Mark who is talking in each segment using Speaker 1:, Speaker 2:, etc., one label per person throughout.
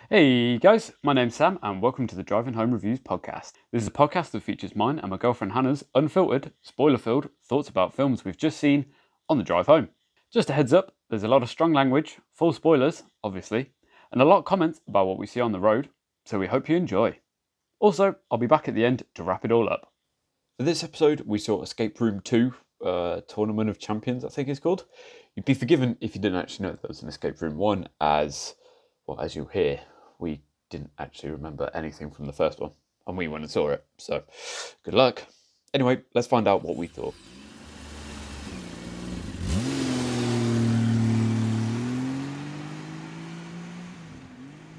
Speaker 1: Hey guys, my name's Sam and welcome to the Driving Home Reviews podcast. This is a podcast that features mine and my girlfriend Hannah's unfiltered, spoiler-filled thoughts about films we've just seen on the drive home. Just a heads up, there's a lot of strong language, full spoilers, obviously, and a lot of comments about what we see on the road, so we hope you enjoy. Also, I'll be back at the end to wrap it all up. For this episode, we saw Escape Room 2, Tournament of Champions, I think it's called. You'd be forgiven if you didn't actually know there was an Escape Room 1, as you'll hear, we didn't actually remember anything from the first one, and we went and saw it, so good luck. Anyway, let's find out what we thought.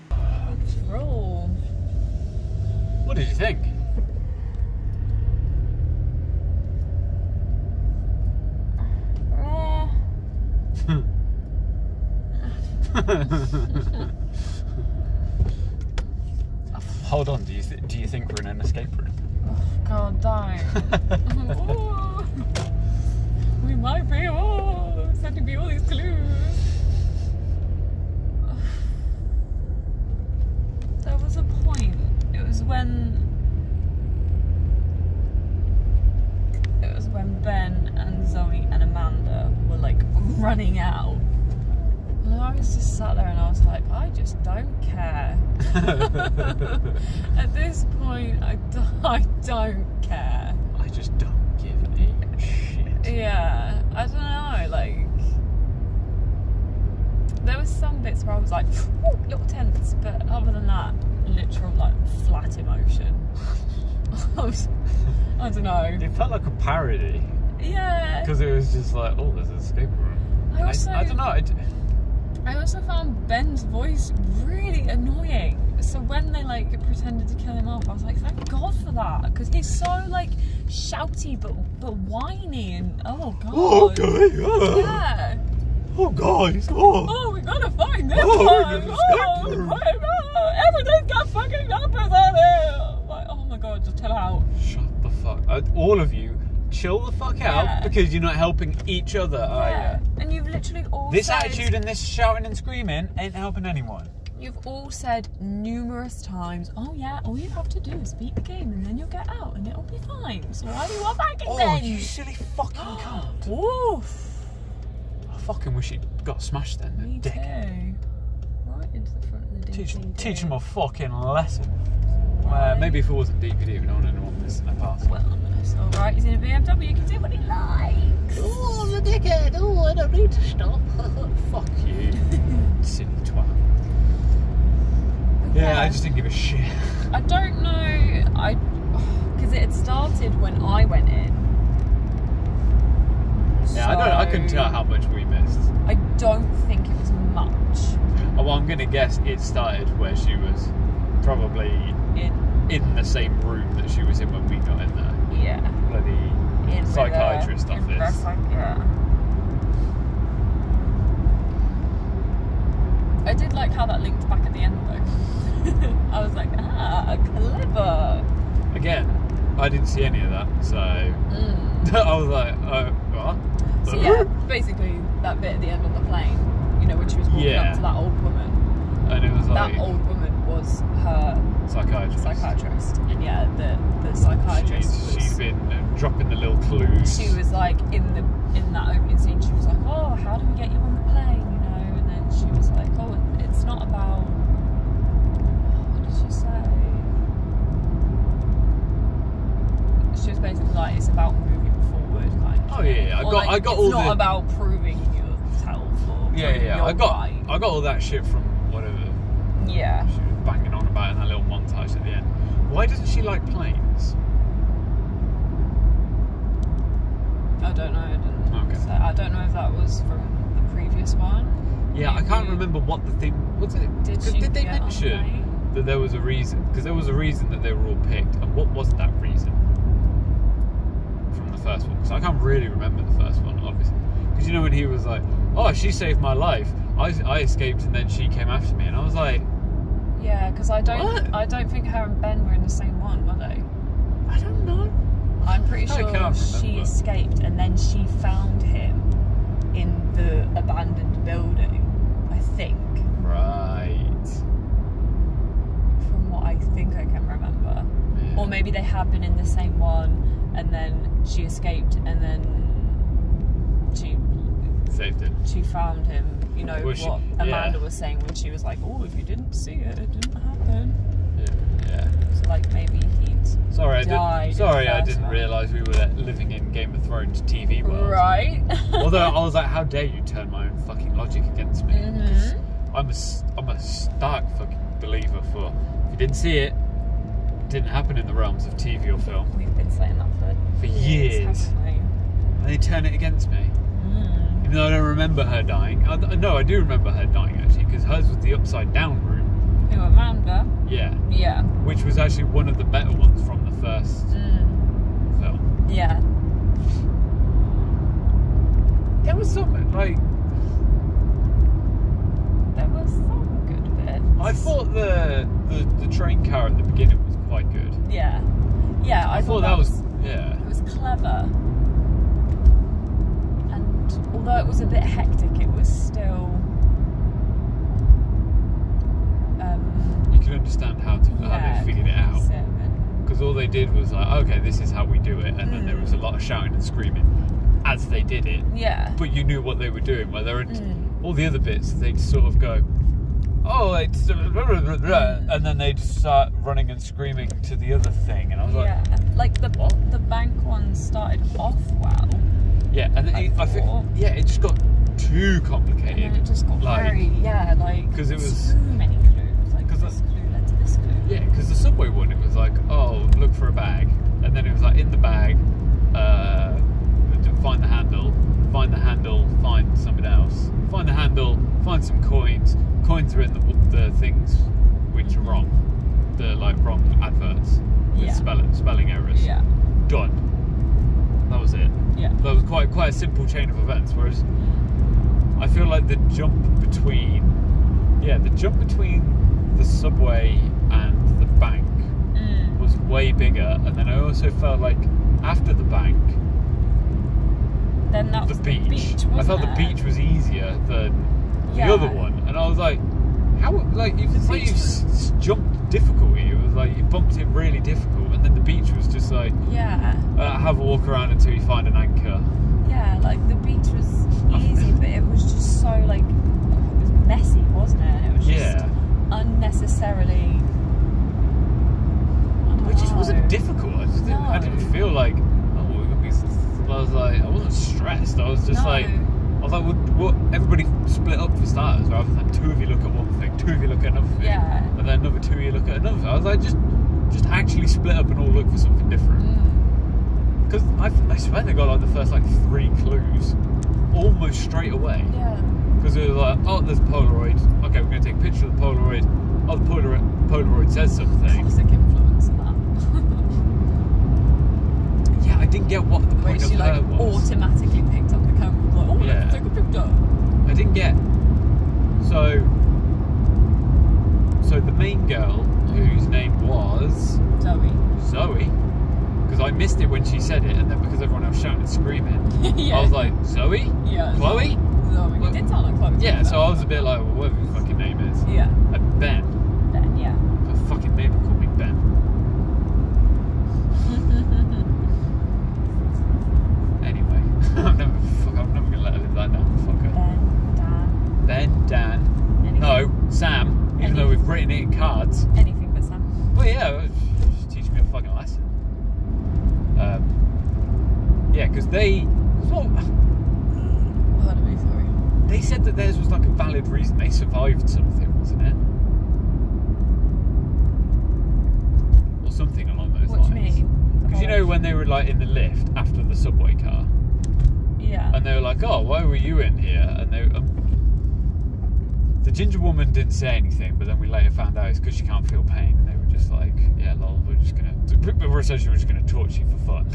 Speaker 2: Let's roll.
Speaker 1: What did you think? Hold on, do you think we're in an escape room?
Speaker 2: Oh, God, don't. Oh, we might be. Oh, it's had to be all these clues. There was a point. It was when Ben and Zoe and Amanda were like running out. And I was just sat there and I was like, I just don't care. At this point, I don't care.
Speaker 1: I just don't give a shit.
Speaker 2: Yeah, I don't know, like, there was some bits where I was like, ooh, little tense, but other than that, literal, like, flat emotion. I don't know.
Speaker 1: It felt like a parody.
Speaker 2: Yeah.
Speaker 1: Because it was just like, oh, there's an escape room. I don't know.
Speaker 2: I also found Ben's voice really annoying. So when they like pretended to kill him off, I was like, thank God for that, because he's so like shouty but whiny and oh God.
Speaker 1: Oh, okay. Oh.
Speaker 2: Yeah.
Speaker 1: Oh guys. Oh,
Speaker 2: we gotta find this
Speaker 1: one.
Speaker 2: Everything's got fucking numbers on it. Like, oh my God, just chill out.
Speaker 1: Shut the fuck. All of you, chill the fuck out because you're not helping each other, are you?
Speaker 2: And you've literally all
Speaker 1: this
Speaker 2: said,
Speaker 1: attitude and this shouting and screaming ain't helping anyone.
Speaker 2: You've all said numerous times, oh yeah, all you have to do is beat the game and then you'll get out and it'll be fine. So why do you want that
Speaker 1: Oh,
Speaker 2: then?
Speaker 1: you silly fucking cunt.
Speaker 2: Oof.
Speaker 1: I fucking wish he'd got smashed then.
Speaker 2: Me
Speaker 1: dick.
Speaker 2: too. Right into the front of the DVD.
Speaker 1: Teach him a fucking lesson.
Speaker 2: Right.
Speaker 1: Maybe if it wasn't DVD, we don't want this in the past.
Speaker 2: Well, it's alright, he's in a BMW, you can do what he likes.
Speaker 1: Oh, I'm a dickhead. Oh, I don't need to stop. Fuck you, silly twat. Yeah, I just didn't give a shit.
Speaker 2: I don't know, because it had started when I went in.
Speaker 1: Yeah,
Speaker 2: so
Speaker 1: I couldn't tell how much we missed.
Speaker 2: I don't think it was much.
Speaker 1: Oh, well, I'm going to guess it started where she was probably in the same room that she was in when we got in there.
Speaker 2: Yeah.
Speaker 1: Bloody psychiatrist office.
Speaker 2: Yeah. I did like how that linked back at the end though. I was like, clever.
Speaker 1: Again, I didn't see any of that, so I was like, what?
Speaker 2: So yeah, basically that bit at the end on the plane, you know, when she was walking up to that old woman.
Speaker 1: And it was like,
Speaker 2: that old woman was her psychiatrist. And yeah, the psychiatrist
Speaker 1: she'd been dropping the little clues.
Speaker 2: She was like in that opening scene, she was like, oh, how do we get you on the plane, you know? And then she was like, oh, it's not about, what did she say? She was basically like, it's about moving forward, kind of.
Speaker 1: Oh yeah, I got all
Speaker 2: it's not about proving yourself or I
Speaker 1: got all that shit from whatever.
Speaker 2: Yeah.
Speaker 1: She was banging on about in that little montage at the end. Why doesn't she like planes?
Speaker 2: I don't know.
Speaker 1: Okay.
Speaker 2: So I don't know if that was from the previous one.
Speaker 1: Yeah, I can't remember what the thing. What's it? Did they mention that there was a reason? Because there was a reason that they were all picked, and what was that reason from the first one? Because I can't really remember the first one, obviously. Because you know when he was like, "Oh, she saved my life. I escaped, and then she came after me," and I was like,
Speaker 2: "Yeah," because I don't think her and Ben were in the same one, were they?
Speaker 1: I don't know.
Speaker 2: I'm pretty sure she escaped, and then she found him in the abandoned building. I think.
Speaker 1: Right.
Speaker 2: maybe they had been in the same one, and then she escaped, and then she found him. You know what Amanda was saying when she was like, "Oh, if you didn't see it, it didn't happen."
Speaker 1: Yeah.
Speaker 2: So like maybe he'd died.
Speaker 1: I didn't realise we were living in Game of Thrones TV world.
Speaker 2: Right.
Speaker 1: Although I was like, how dare you turn my own fucking logic against me? I'm a stark fucking believer for if you didn't see it, it didn't happen in the realms of TV or film.
Speaker 2: We've been saying that for
Speaker 1: years.
Speaker 2: Haven't we?
Speaker 1: And they turn it against me. Even though I don't remember her dying. No, I do remember her dying actually, because hers was the upside down room.
Speaker 2: Who, Amanda?
Speaker 1: Yeah.
Speaker 2: Yeah.
Speaker 1: Which was actually one of the better ones from the first film.
Speaker 2: Yeah.
Speaker 1: There was some
Speaker 2: there was some good bits.
Speaker 1: I thought the train car at the beginning was quite good.
Speaker 2: Yeah. Yeah, I thought
Speaker 1: that was
Speaker 2: it was clever. And although it was a bit hectic, it was still
Speaker 1: you can understand how they figured it out. Because all they did was like, okay, this is how we do it, and then there was a lot of shouting and screaming as they did it.
Speaker 2: Yeah.
Speaker 1: But you knew what they were doing. Where there were all the other bits, they'd sort of go, oh, it's and then they'd start running and screaming to the other thing, and I was
Speaker 2: like the bank one started off well.
Speaker 1: Yeah, and I think it just got too complicated.
Speaker 2: And then it just got because
Speaker 1: it was
Speaker 2: too many clues. Like this clue led to this clue.
Speaker 1: Yeah, because the subway one, it was like, oh, look for a bag, and then it was like in the bag, find the handle, find something else, find the handle, find some coins. Coins are in the things which are wrong, the wrong adverts with spelling errors. Yeah. Done. That was it. Yeah. That was quite a simple chain of events. Whereas I feel like the jump between the subway and the bank was way bigger, and then I also felt like after the bank,
Speaker 2: then that was the beach.
Speaker 1: I felt the beach was easier than the other one, and I was like, how you jumped difficulty. It was like you bumped it really difficult, and then the beach was just like have a walk around until you find an anchor.
Speaker 2: Yeah, like the beach was easy, but it was just so it was messy, wasn't it? And it was just unnecessarily.
Speaker 1: Which just wasn't difficult. I didn't feel like I wasn't stressed. I was just would everybody split up for starters, rather than two of you look at one thing, two of you look at another thing, and then another two of you look at another thing. I was like, just actually split up and all look for something different. Because I swear they got the first 3 clues almost straight away. Yeah. Because it was like, oh, there's a Polaroid. Okay, we're going to take a picture of the Polaroid. Oh, the Polaroid says something.
Speaker 2: Classic influence in that.
Speaker 1: I didn't get what the point of her was.
Speaker 2: Automatically picked up the camera and was like, oh, let's take a picture.
Speaker 1: I didn't get. So the main girl, whose name was Zoe, because I missed it when she said it, and then because everyone else shouted and screaming, I was like, Zoe? Yeah. Chloe?
Speaker 2: Zoe. It did sound like Chloe.
Speaker 1: Yeah, so I was a bit like, well, whatever your fucking name is. Yeah. And Ben.
Speaker 2: Ben, yeah.
Speaker 1: The fucking neighbour called me Ben. I'm never gonna let her live that down. Fuck her. Ben, Dan. Anything. No, Sam. Even though we've written it in cards.
Speaker 2: Anything but Sam.
Speaker 1: Well, yeah, just teach me a fucking lesson. Because they said that theirs was a valid reason. They survived something, wasn't it? Or something along those lines.
Speaker 2: What do you mean?
Speaker 1: Because when they were in the lift after the subway car. Yeah. And they were like, oh, why were you in here? And they the ginger woman didn't say anything, but then we later found out it's because she can't feel pain. And they were just like, yeah, lol, we're essentially just going to torture you for fun.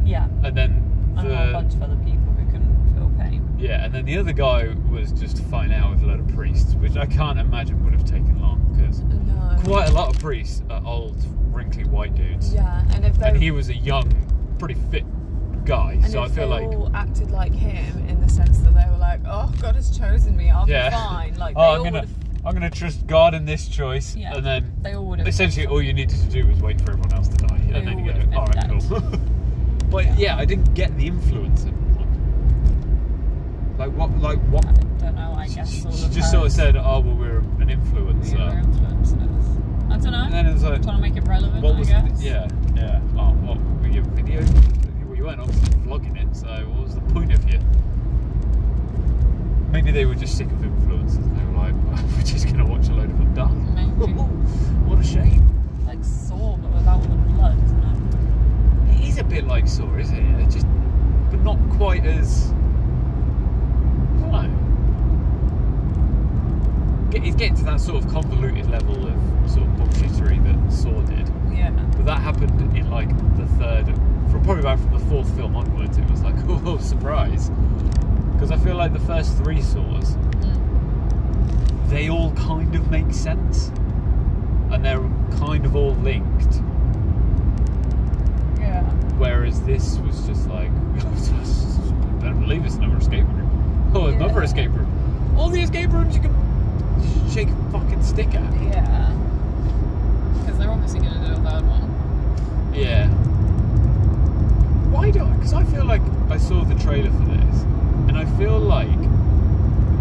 Speaker 1: Yeah. And then
Speaker 2: a bunch of other people who can feel pain.
Speaker 1: Yeah, and then the other guy was just fine out with a load of priests, which I can't imagine would have taken long, because quite a lot of priests are old, wrinkly white dudes. Yeah, and he was a young, pretty fit guy,
Speaker 2: and
Speaker 1: so I feel like
Speaker 2: they all acted like him in the sense that they were like, oh, God has chosen me, I'll be fine.
Speaker 1: I'm going to trust God in this choice.
Speaker 2: Yeah.
Speaker 1: And then
Speaker 2: They all would have.
Speaker 1: essentially all you needed to do was wait for everyone else to die.
Speaker 2: They
Speaker 1: And then
Speaker 2: all
Speaker 1: you
Speaker 2: would have
Speaker 1: go,
Speaker 2: been
Speaker 1: alright,
Speaker 2: dead.
Speaker 1: cool. But yeah, I didn't get the influence of one. Like what?
Speaker 2: I don't know. I guess
Speaker 1: She
Speaker 2: all of
Speaker 1: just sort of
Speaker 2: hers-
Speaker 1: said, "Oh, well, we're an influencer."
Speaker 2: We were influencers. I don't know.
Speaker 1: And then it was like,
Speaker 2: Trying to make it relevant.
Speaker 1: what was
Speaker 2: I guess.
Speaker 1: yeah. Oh, what were your videos? Well, you weren't obviously vlogging it, so what was the point of you? Maybe they were just sick of influencers. And they were like, "We're just going to watch a load of them die."
Speaker 2: Maybe.
Speaker 1: What a shame.
Speaker 2: Like Saw, but without all the blood, isn't it?
Speaker 1: It is a bit like Saw, isn't it? It's just, but not quite as. I don't know. It's getting to that sort of convoluted level of sort of bullshittery that Saw did.
Speaker 2: Yeah.
Speaker 1: But that happened in like the third, from probably about from the fourth film onwards. It was like, oh, surprise. Because I feel like the first three Saws, they all kind of make sense. And they're kind of all linked.
Speaker 2: Yeah.
Speaker 1: Whereas this was just like, I don't believe it's another escape room. Oh, another escape room. All the escape rooms you can shake a fucking stick at.
Speaker 2: Yeah. Because they're obviously going to do a third one.
Speaker 1: Yeah. Why do I? Because I feel like I saw the trailer for this, and I feel like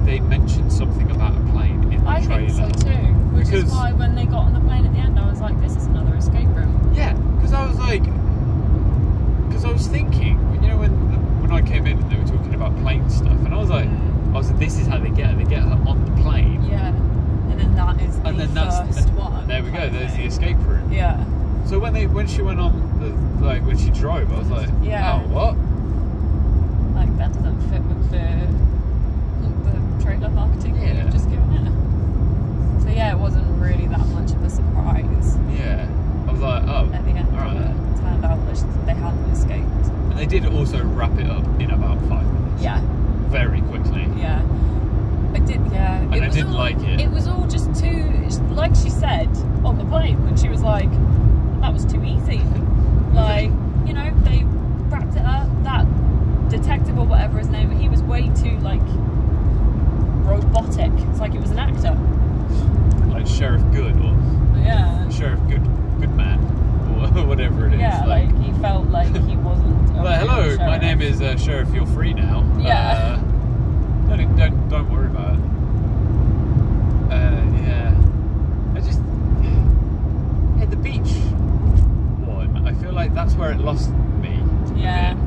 Speaker 1: they mentioned something about a plane in the
Speaker 2: I
Speaker 1: trailer.
Speaker 2: think so too. Which is
Speaker 1: Because-
Speaker 2: why when they got on the plane at the end, I was like, this is another escape room.
Speaker 1: Yeah, because I was like, because I was thinking, you know, when I came in and they were talking about plane stuff, and I was like, this is how they get her. They get her on the plane.
Speaker 2: Yeah. And then that is the
Speaker 1: And then that's
Speaker 2: first one.
Speaker 1: There we go.
Speaker 2: kind of
Speaker 1: There's the
Speaker 2: thing.
Speaker 1: escape room.
Speaker 2: Yeah.
Speaker 1: So when she went on when she drove, I was like,
Speaker 2: Yeah.
Speaker 1: oh, what?
Speaker 2: Like, that doesn't fit with the trailer marketing that
Speaker 1: Yeah.
Speaker 2: you've just given it. So yeah, it wasn't really that much of a surprise.
Speaker 1: Yeah. I was like, oh,
Speaker 2: At the end
Speaker 1: all
Speaker 2: of
Speaker 1: right.
Speaker 2: it, turned out that they hadn't escaped.
Speaker 1: And they did also wrap it up in about 5 minutes.
Speaker 2: Yeah.
Speaker 1: Very quickly.
Speaker 2: Yeah. I did, yeah.
Speaker 1: And I didn't like it.
Speaker 2: It was all just too, like she said on the plane, when she was like, that was too easy. Like, you know, they wrapped it up. That detective or whatever his name, he was way too, like, robotic. It's like it was an actor.
Speaker 1: Like Sheriff Good or
Speaker 2: Yeah.
Speaker 1: Sheriff Goodman or whatever it is.
Speaker 2: Yeah, like he felt like he wasn't. a
Speaker 1: Well,
Speaker 2: real
Speaker 1: hello, my
Speaker 2: sheriff.
Speaker 1: name is Sheriff. You're free now.
Speaker 2: Yeah.
Speaker 1: Don't worry about it. Yeah. I just the beach one. I feel like that's where it lost me.
Speaker 2: Yeah.
Speaker 1: A bit.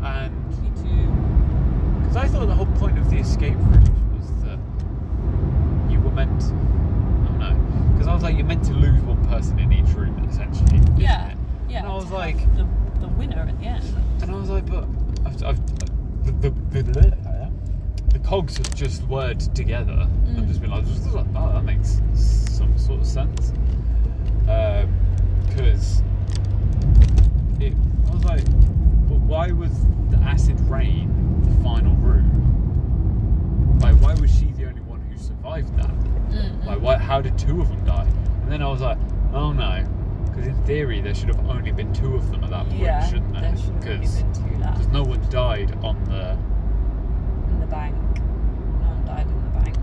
Speaker 1: And
Speaker 2: Me too.
Speaker 1: because I thought the whole point of the escape room was that you were meant. I don't know. Because I was like, you're meant to lose one person in each room, essentially. Isn't
Speaker 2: Yeah.
Speaker 1: it?
Speaker 2: Yeah.
Speaker 1: And I was
Speaker 2: to
Speaker 1: like,
Speaker 2: have the winner at the end.
Speaker 1: and I was like, but the cogs have just worked together. I've just been like, oh, that makes some sort of sense. Because I was like, but why was the acid rain the final room? Like, why was she the only one who survived that? Like, how did 2 of them die? And then I was like, oh no. Because in theory, there should have only been 2 of them at that point,
Speaker 2: Yeah,
Speaker 1: shouldn't there?
Speaker 2: there should have only been 2 left.
Speaker 1: Because no one died on the...
Speaker 2: In the bank. No one died in the bank.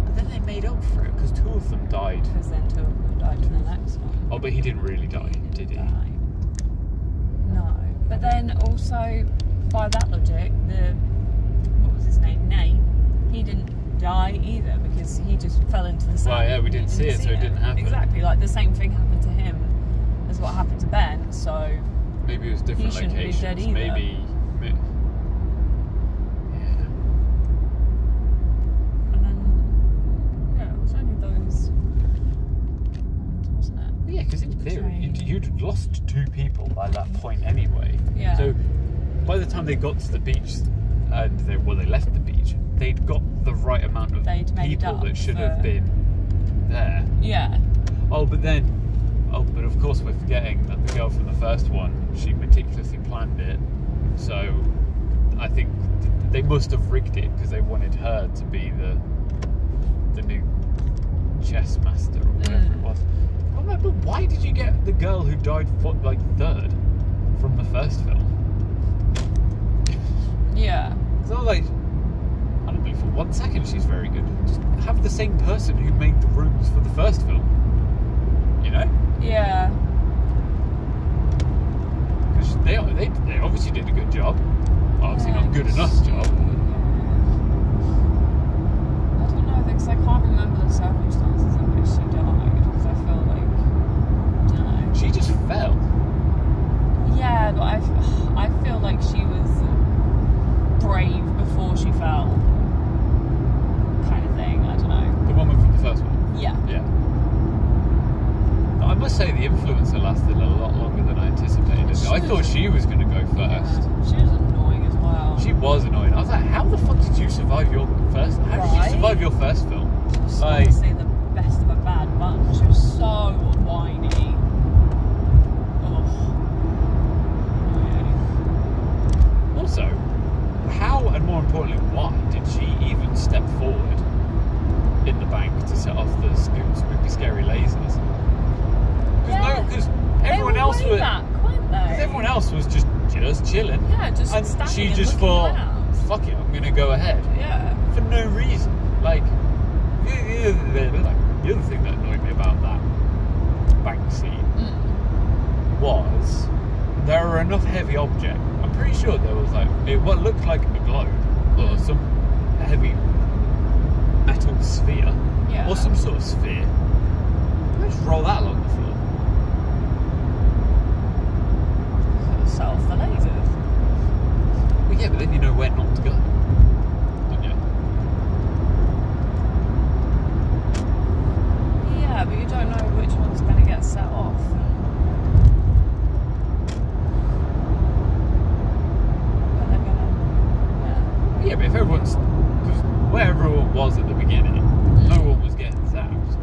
Speaker 1: But then they made up for it, because 2 of them died.
Speaker 2: Because then 2 of them died in the next one.
Speaker 1: Oh, but he didn't really die, did he?
Speaker 2: Die. No. But then also, by that logic, what was his name? Nate, he didn't die either because he just fell into the sun.
Speaker 1: Well, yeah, we didn't see it, so it didn't happen.
Speaker 2: Exactly, like the same thing happened to him as what happened to Ben, so...
Speaker 1: Maybe it was different
Speaker 2: He shouldn't be
Speaker 1: locations.
Speaker 2: dead either.
Speaker 1: Maybe... Yeah.
Speaker 2: And then, yeah, it was only those ones, wasn't it?
Speaker 1: Yeah, because in theory,
Speaker 2: Train.
Speaker 1: you'd lost 2 people by that point anyway.
Speaker 2: Yeah.
Speaker 1: So by the time they got to the beach, and they left the beach, they'd got the right amount of
Speaker 2: They'd made
Speaker 1: people
Speaker 2: up
Speaker 1: that should
Speaker 2: for-
Speaker 1: have been there.
Speaker 2: Yeah.
Speaker 1: But of course we're forgetting that the girl from the first one, she meticulously planned it. So I think they must have rigged it because they wanted her to be the new chess master or whatever it was. I'm like, but why did you get the girl who died third from the first film?
Speaker 2: Yeah.
Speaker 1: So I was like, I don't believe for one second she's very good. Just have the same person who made the rooms for the first film. You know?
Speaker 2: Yeah.
Speaker 1: Because they obviously did a good job. Obviously not good enough job.
Speaker 2: I don't know, because I can't remember the circumstances in which she died, because I feel like, I don't know.
Speaker 1: She just fell.
Speaker 2: Yeah, but I feel like she was brave before she fell, kind of thing. I don't know.
Speaker 1: The woman from the first one?
Speaker 2: Yeah.
Speaker 1: Yeah. But I must say the influencer lasted a lot longer than I anticipated. I thought she was going to go first.
Speaker 2: Yeah, she was annoying as well.
Speaker 1: She was annoying. I was like, how the fuck did you survive your first? How did you survive your first film?
Speaker 2: She was
Speaker 1: Like,
Speaker 2: honestly the best of a bad bunch. She was so whiny.
Speaker 1: also, how and more importantly, why did she even step forward in the bank to set off the spooky, scary lasers? Because everyone else was. Because everyone else was just chilling.
Speaker 2: Yeah, just
Speaker 1: and
Speaker 2: standing
Speaker 1: she
Speaker 2: and
Speaker 1: just
Speaker 2: looking
Speaker 1: thought,
Speaker 2: around.
Speaker 1: "Fuck it, I'm gonna go ahead."
Speaker 2: Yeah.
Speaker 1: For no reason. Like the other thing that annoyed me about that bank scene was there were enough heavy objects. I'm pretty sure there was what looked like a globe or some heavy metal sphere or some sort of sphere. Let's roll that along the floor.
Speaker 2: Set off the lasers.
Speaker 1: Well, yeah, but then you know where not to go, don't you?
Speaker 2: Yeah, but you don't know which one's going to get set off.
Speaker 1: Yeah, but if everyone's... Because where everyone was at the beginning, no one was getting zapped.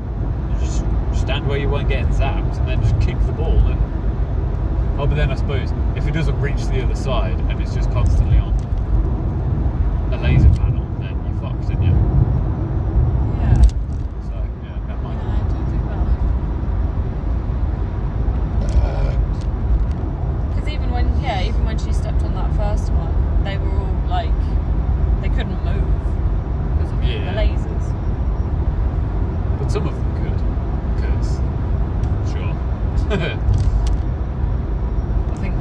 Speaker 1: You just stand where you weren't getting zapped and then just kick the ball and... Oh, but then I suppose if it doesn't reach the other side and it's just constantly on a laser panel, then you're fucked, aren't you?
Speaker 2: Yeah.
Speaker 1: So, yeah, never mind.
Speaker 2: Yeah, I don't think that. Because even when she stepped on that first one, they were all like, they couldn't move because of the lasers.
Speaker 1: But some of them could, because sure.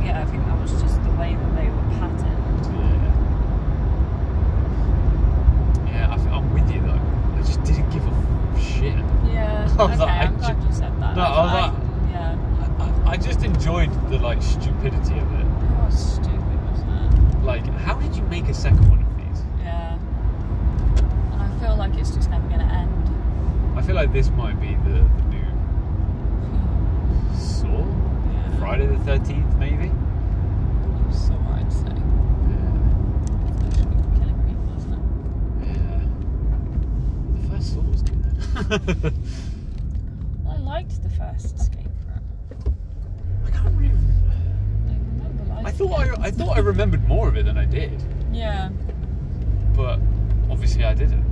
Speaker 2: I think that was just the way that they were patterned.
Speaker 1: Yeah, I'm with you though. I just didn't give a shit.
Speaker 2: Yeah. Okay, I'm glad you said that.
Speaker 1: No, I just enjoyed the stupidity of it.
Speaker 2: It was stupid, wasn't it?
Speaker 1: Like, how did you make a second one of these?
Speaker 2: Yeah. And I feel like it's just never going to end.
Speaker 1: I feel like this might be the new Saw?
Speaker 2: Yeah.
Speaker 1: Friday the 13th, maybe?
Speaker 2: So I'd say.
Speaker 1: Yeah.
Speaker 2: It's literally killing people, isn't it?
Speaker 1: Yeah. The first Saw was good.
Speaker 2: I liked the first escape room.
Speaker 1: I can't really remember.
Speaker 2: I remember liking
Speaker 1: I thought I remembered more of it than I did.
Speaker 2: Yeah.
Speaker 1: But obviously I didn't.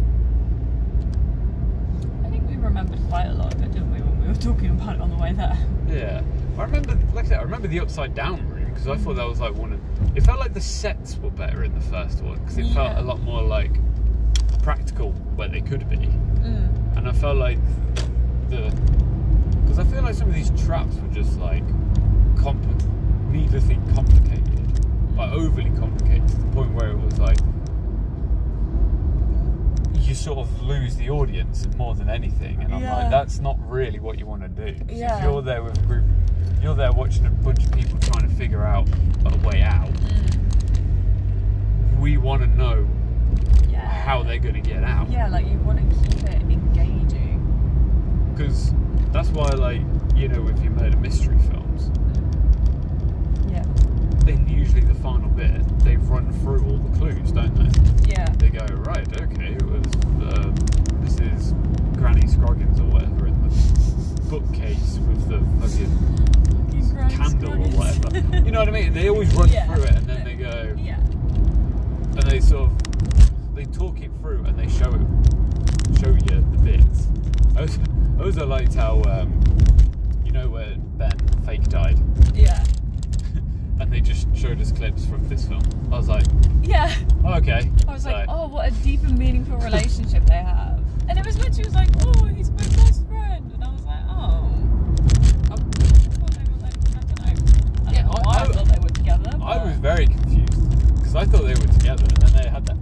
Speaker 2: I think we remembered quite a lot of it, didn't we, when we were talking about it on the way there?
Speaker 1: Yeah. I remember, like I said, I remember the upside down room because I thought that was one of... It felt like the sets were better in the first one because it felt a lot more practical where they could be. And I felt like because I feel like some of these traps were just needlessly complicated, overly complicated to the point where it was you sort of lose the audience more than anything, and I'm like, that's not really what you want to do. If you're there with a group, you're there watching a bunch of people trying to figure out a way out. We want to know how they're going to get out.
Speaker 2: Yeah, you want to keep it engaging.
Speaker 1: Because that's why, if you murder mystery films, then usually the final bit, they run through all the clues, don't they?
Speaker 2: Yeah.
Speaker 1: They go, right, okay, this is Granny Scroggins or whatever in the bookcase with the fucking candle or whatever. You know what I mean? They always run through it and then they go, and they sort of, they talk it through and they show you the bits. I also liked how, where Ben fake died.
Speaker 2: Yeah.
Speaker 1: And they just showed us clips from this film. I was like,
Speaker 2: Yeah.
Speaker 1: oh, okay.
Speaker 2: I was like, oh, what a deep and meaningful relationship they have. And it was when she was like, oh, he's my best friend. And I was like, oh. I thought they were like, I don't know. I thought they were together. But...
Speaker 1: I was very confused because I thought they were together, and then they had that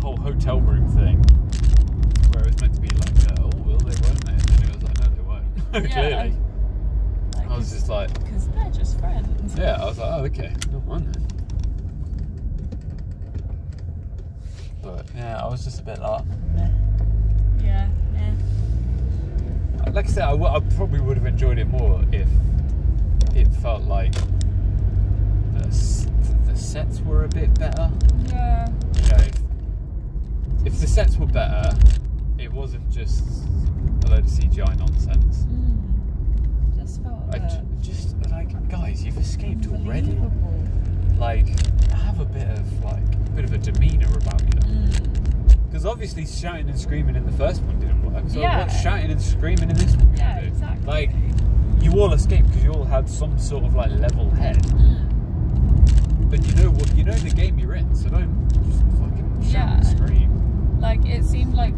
Speaker 1: whole hotel room thing where it was meant to be like, oh, well, they weren't there. And then it was like, no, they weren't.
Speaker 2: Yeah.
Speaker 1: Clearly.
Speaker 2: Like,
Speaker 1: I was just like...
Speaker 2: Because they're just friends.
Speaker 1: Yeah, I was like, oh, okay. Not one then. But, yeah, I was just a bit like...
Speaker 2: Yeah.
Speaker 1: Like I said, I probably would have enjoyed it more if it felt like the sets were a bit better.
Speaker 2: Yeah.
Speaker 1: You know, if the sets were better, it wasn't just a load of CGI nonsense.
Speaker 2: Just felt
Speaker 1: Just like, guys, you've escaped already.
Speaker 2: unbelievable.
Speaker 1: Like, have a bit of a demeanour about you. Because obviously shouting and screaming in the first one didn't work. So what's shouting and screaming in this one?
Speaker 2: Yeah, exactly.
Speaker 1: Like, you all escaped because you all had some sort of like level head. But you know what? You know the game you're in, so don't just fucking shout and scream.
Speaker 2: Like, it seemed like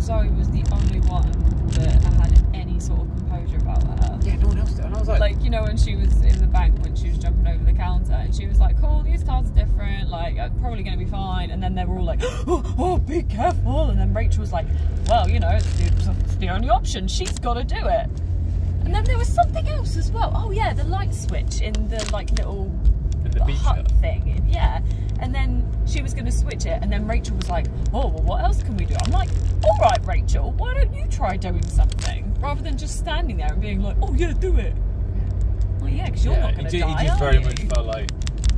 Speaker 2: Zoe was the only one that had any sort of composure about her.
Speaker 1: Yeah, no one else did. And I was like,
Speaker 2: you know, when she was in the bank, when she was jumping over the counter, and she was like, cool, these cards are different, like, I'm probably going to be fine. And then they were all like, oh, be careful. And then Rachel was like, well, you know, it's the only option. She's got to do it. And then there was something else as well. Oh, yeah, the light switch in the, like, little hut thing. Yeah. And then she was going to switch it, and then Rachel was like, oh, well, what else can we do? I'm like, all right, Rachel, why don't you try doing something? Rather than just standing there and being like, oh, yeah, do it. Well, yeah, because you're not going to die,
Speaker 1: It just very much felt like,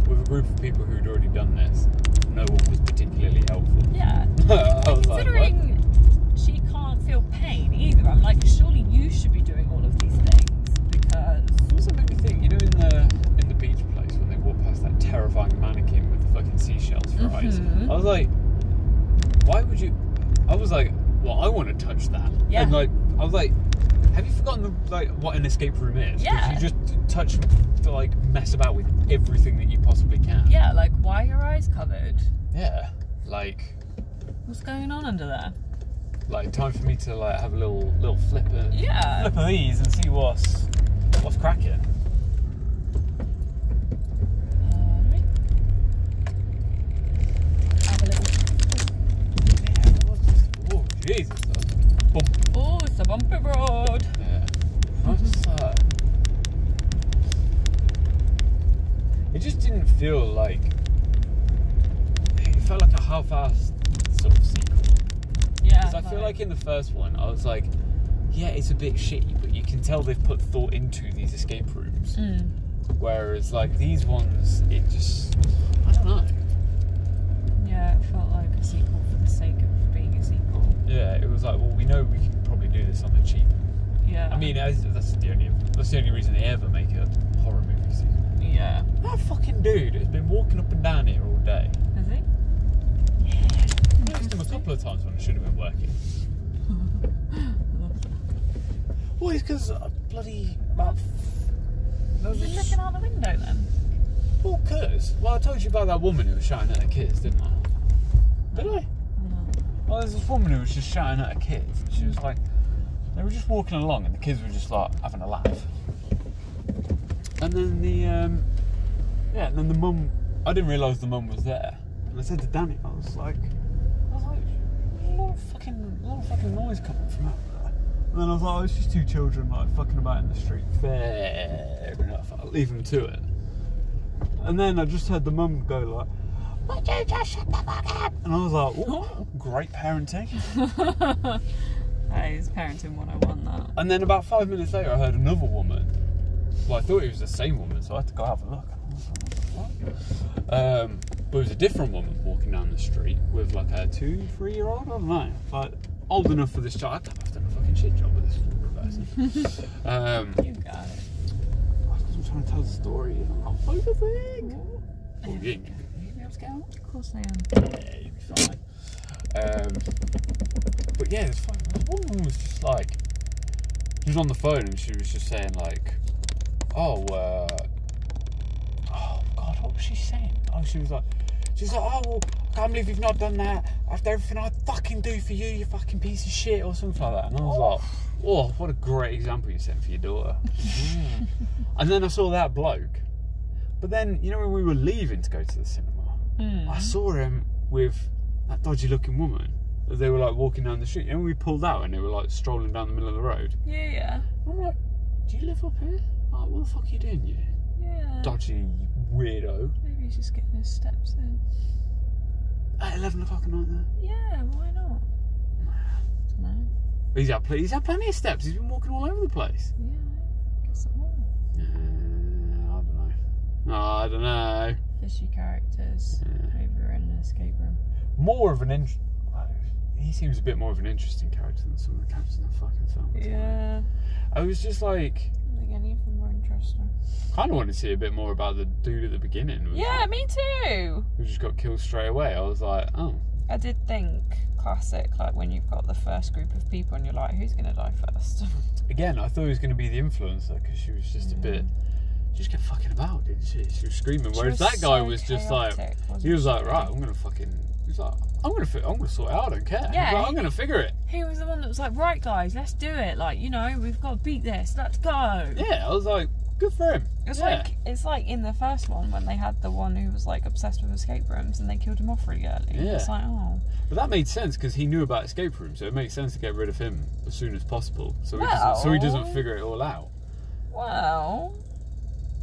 Speaker 1: with a group of people who'd already done this, no one was particularly helpful.
Speaker 2: Yeah.
Speaker 1: I was
Speaker 2: considering
Speaker 1: like,
Speaker 2: she can't feel pain either, I'm like, surely you should be doing all of these things, because...
Speaker 1: It also made me think, you know, in the beach place, when they walk past that terrifying mannequin with the fucking seashells for eyes, I was like, why would you... I was like, well, I want to touch that.
Speaker 2: Yeah.
Speaker 1: And like, I was like, have you forgotten what an escape room is?
Speaker 2: Yeah.
Speaker 1: You just touch to like mess about with everything that you possibly can.
Speaker 2: Yeah, like, why are your eyes covered?
Speaker 1: Yeah. Like...
Speaker 2: What's going on under there?
Speaker 1: Like, time for me to like have a little flip of these and see what's cracking.
Speaker 2: Have a little...
Speaker 1: Yeah, oh, Jesus. Bump.
Speaker 2: Oh, it's a bumpy road.
Speaker 1: Yeah. I was just it just didn't feel like... It felt like a half-assed sort of sequel.
Speaker 2: Yeah.
Speaker 1: Because I feel like in the first one, I was like, yeah, it's a bit shitty, but you can tell they've put thought into these escape rooms. Whereas, like, these ones, it just... I don't know.
Speaker 2: Yeah, it felt like a sequel for the sake of being a sequel.
Speaker 1: Yeah, it was like, well, we know we can probably do this on the cheap.
Speaker 2: Yeah.
Speaker 1: I mean, that's the only reason they ever make a horror movie sequel.
Speaker 2: Yeah.
Speaker 1: That fucking dude has been walking up and down here all day.
Speaker 2: Has he?
Speaker 1: Yeah. I noticed him a couple of times when I should have been working. Well, it's because bloody...
Speaker 2: Was he looking out the window then?
Speaker 1: Well, because... Well, I told you about that woman who was shouting at her kids, didn't I? Did I?
Speaker 2: No.
Speaker 1: Well, there's this woman who was just shouting at her kids. And she was like... They were just walking along and the kids were just like having a laugh. And then and then the mum... I didn't realise the mum was there. And I said to Danny, I was like, there's a lot of fucking noise coming from out there. And then I was like, oh, it's just two children like fucking about in the street. Fair enough, I'll leave them to it. And then I just heard the mum go like, would you just shut the fuck up? And I was like, oh, great parenting.
Speaker 2: That is parenting 101, that.
Speaker 1: And then about 5 minutes later I heard another woman. Well, I thought it was the same woman, so I had to go have a look. What? But it was a different woman walking down the street with like a 2-3-year-old, I don't know, like old enough for this child. I've done a fucking shit job with this person.
Speaker 2: You got it.
Speaker 1: I'm trying to tell the story. I'll overthink. Oh, you be able to get out?
Speaker 2: Of course I am.
Speaker 1: Yeah, you'll be fine. But yeah, this woman was just like, she was on the phone and she was just saying like, oh God, what was she saying? Oh, she was like, oh, well, I can't believe you've not done that after everything I fucking do for you, you fucking piece of shit, or something like that. And I was like, oh, what a great example you're setting for your daughter. And then I saw that bloke. But then, you know, when we were leaving to go to the cinema, I saw him with that dodgy looking woman. They were like walking down the street. And we pulled out and they were like strolling down the middle of the road.
Speaker 2: Yeah.
Speaker 1: I'm like, do you live up here? Like, what the fuck are you doing, you?
Speaker 2: Yeah.
Speaker 1: Dodgy weirdo.
Speaker 2: Maybe he's just getting his steps in.
Speaker 1: At 11 o'clock at night there?
Speaker 2: Yeah, why not? I don't know.
Speaker 1: He's had plenty of steps. He's been walking all over the place.
Speaker 2: Yeah, get some more.
Speaker 1: I don't know.
Speaker 2: Fishy characters. Maybe we're in an escape room.
Speaker 1: More of an he seems a bit more of an interesting character than some of the characters in the fucking film.
Speaker 2: Yeah.
Speaker 1: I was just like,
Speaker 2: I don't think any of them were interesting.
Speaker 1: kind of wanted to see a bit more about the dude at the beginning.
Speaker 2: Yeah, me too.
Speaker 1: Who just got killed straight away. I was like, oh.
Speaker 2: I did think classic, like when you've got the first group of people and you're like, who's going to die first?
Speaker 1: Again, I thought he was going to be the influencer because she was just a bit. She just kept fucking about, didn't she? She was screaming. Whereas that guy was just like, he was like, right, I'm going to fucking. He's like, I'm going to sort it out. I don't care.
Speaker 2: Yeah,
Speaker 1: like, I'm going to figure it.
Speaker 2: He was the one that was like, right, guys, let's do it. Like, you know, we've got to beat this. Let's go.
Speaker 1: Yeah, I was like, good for him.
Speaker 2: It's like in the first one when they had the one who was like obsessed with escape rooms and they killed him off really early.
Speaker 1: Yeah.
Speaker 2: It's like, oh.
Speaker 1: But that made sense because he knew about escape rooms, so it makes sense to get rid of him as soon as possible, so he doesn't figure it all out.
Speaker 2: Well,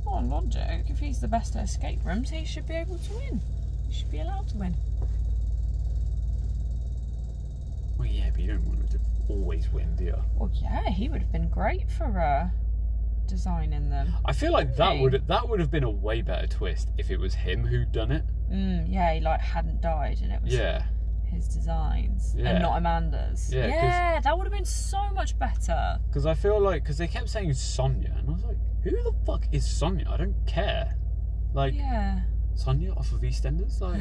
Speaker 2: on logic, if he's the best at escape rooms, he should be able to win. He should be allowed to win.
Speaker 1: Well, yeah, but you don't want him to always win, do you?
Speaker 2: Well, yeah, he would have been great for designing them.
Speaker 1: I feel like that would have been a way better twist if it was him who'd done it.
Speaker 2: Yeah, he like hadn't died and it was his designs and not Amanda's. Yeah, that would have been so much better.
Speaker 1: Because I feel like, because they kept saying Sonia, and I was like, who the fuck is Sonia? I don't care. Like, Sonia off of EastEnders? Like,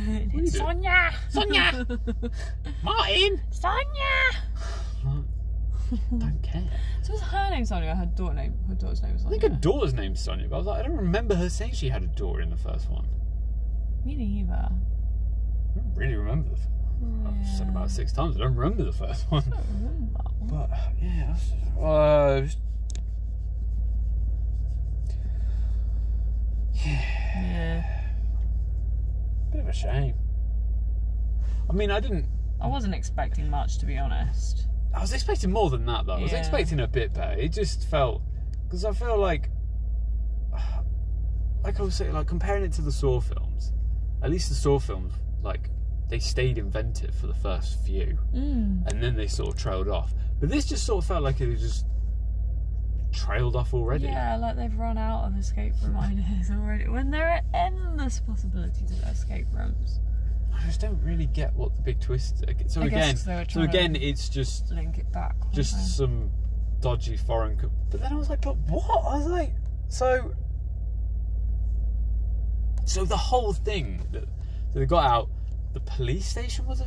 Speaker 2: Sonia!
Speaker 1: Sonia! Martin!
Speaker 2: Sonia!
Speaker 1: Don't care.
Speaker 2: So was her name Sonia? Her daughter's name was Sonia.
Speaker 1: I think her daughter's name's Sonia, but I was like, I don't remember her saying she had a daughter in the first one.
Speaker 2: Me neither.
Speaker 1: I don't really remember the first one. I've said it about 6 times. I don't remember the first one.
Speaker 2: I don't remember that one.
Speaker 1: But yeah, bit of a shame. I mean, I wasn't
Speaker 2: expecting much, to be honest.
Speaker 1: I was expecting more than that, though. I was expecting a bit better. It just felt, because I feel like I was saying, like comparing it to the Saw films. At least the Saw films, like they stayed inventive for the first few, and then they sort of trailed off. But this just sort of felt like it had just trailed off already. Yeah,
Speaker 2: like they've run out of escape room ideas already. When there are endless possibilities of escape rooms.
Speaker 1: I just don't really get what the big twist. So again, it's just
Speaker 2: link it back.
Speaker 1: Just some dodgy foreign. But then I was like, but what? I was like, so the whole thing that they got out. The police station was a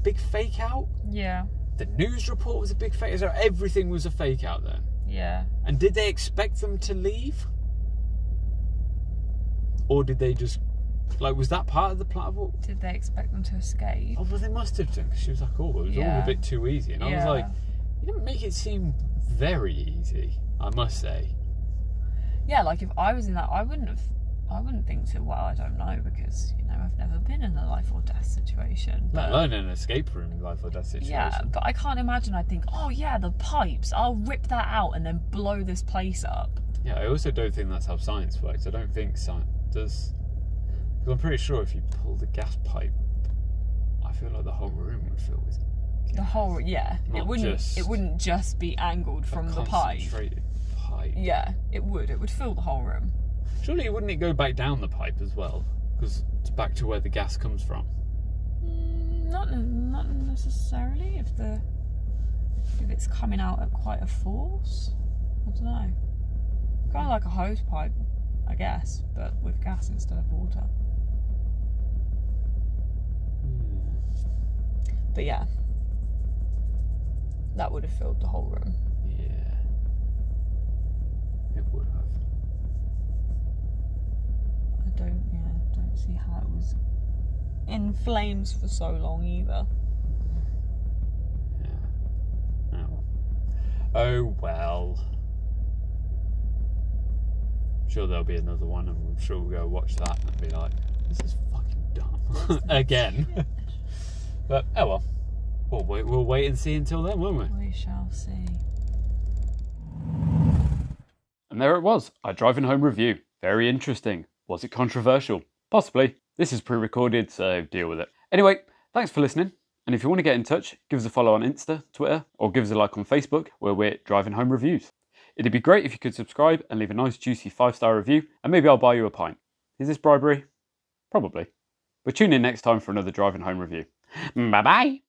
Speaker 1: big fake out.
Speaker 2: Yeah.
Speaker 1: The news report was a big fake. So everything was a fake out then.
Speaker 2: Yeah.
Speaker 1: And did they expect them to leave? Or did they just, like, was that part of the plan?
Speaker 2: Did they expect them to escape?
Speaker 1: Oh, well, they must have done, because she was like, oh, it was all a bit too easy. And I was like, you didn't make it seem very easy, I must say.
Speaker 2: Yeah, like, if I was in that, I wouldn't think so. Well, I don't know, because, you know, I've never been in a life or death situation.
Speaker 1: Let alone in an escape room life or death situation.
Speaker 2: Yeah, but I can't imagine I'd think, oh yeah, the pipes, I'll rip that out and then blow this place up.
Speaker 1: Yeah, I also don't think that's how science works. I don't think science does, because I'm pretty sure if you pull the gas pipe, I feel like the whole room would fill with gas.
Speaker 2: The whole, it wouldn't just be angled from the pipe.
Speaker 1: Concentrated pipe.
Speaker 2: Yeah, it would fill the whole room.
Speaker 1: Surely wouldn't it go back down the pipe as well? Because it's back to where the gas comes from.
Speaker 2: Not necessarily. If it's coming out at quite a force, I don't know. Kind of like a hose pipe, I guess, but with gas instead of water. But yeah, that would have filled the whole room.
Speaker 1: Yeah, it would have.
Speaker 2: things in flames for so long either.
Speaker 1: Yeah. Oh well. I'm sure there'll be another one, and I'm sure we'll go watch that and be like, this is fucking dumb. Again. But oh well. We'll wait and see until then, won't we?
Speaker 2: We shall see.
Speaker 1: And there it was, our driving home review. Very interesting. Was it controversial? Possibly. This is pre-recorded, so deal with it. Anyway, thanks for listening. And if you want to get in touch, give us a follow on Insta, Twitter, or give us a like on Facebook, where we're Driving Home Reviews. It'd be great if you could subscribe and leave a nice juicy 5-star review, and maybe I'll buy you a pint. Is this bribery? Probably. But tune in next time for another Driving Home review. Bye bye!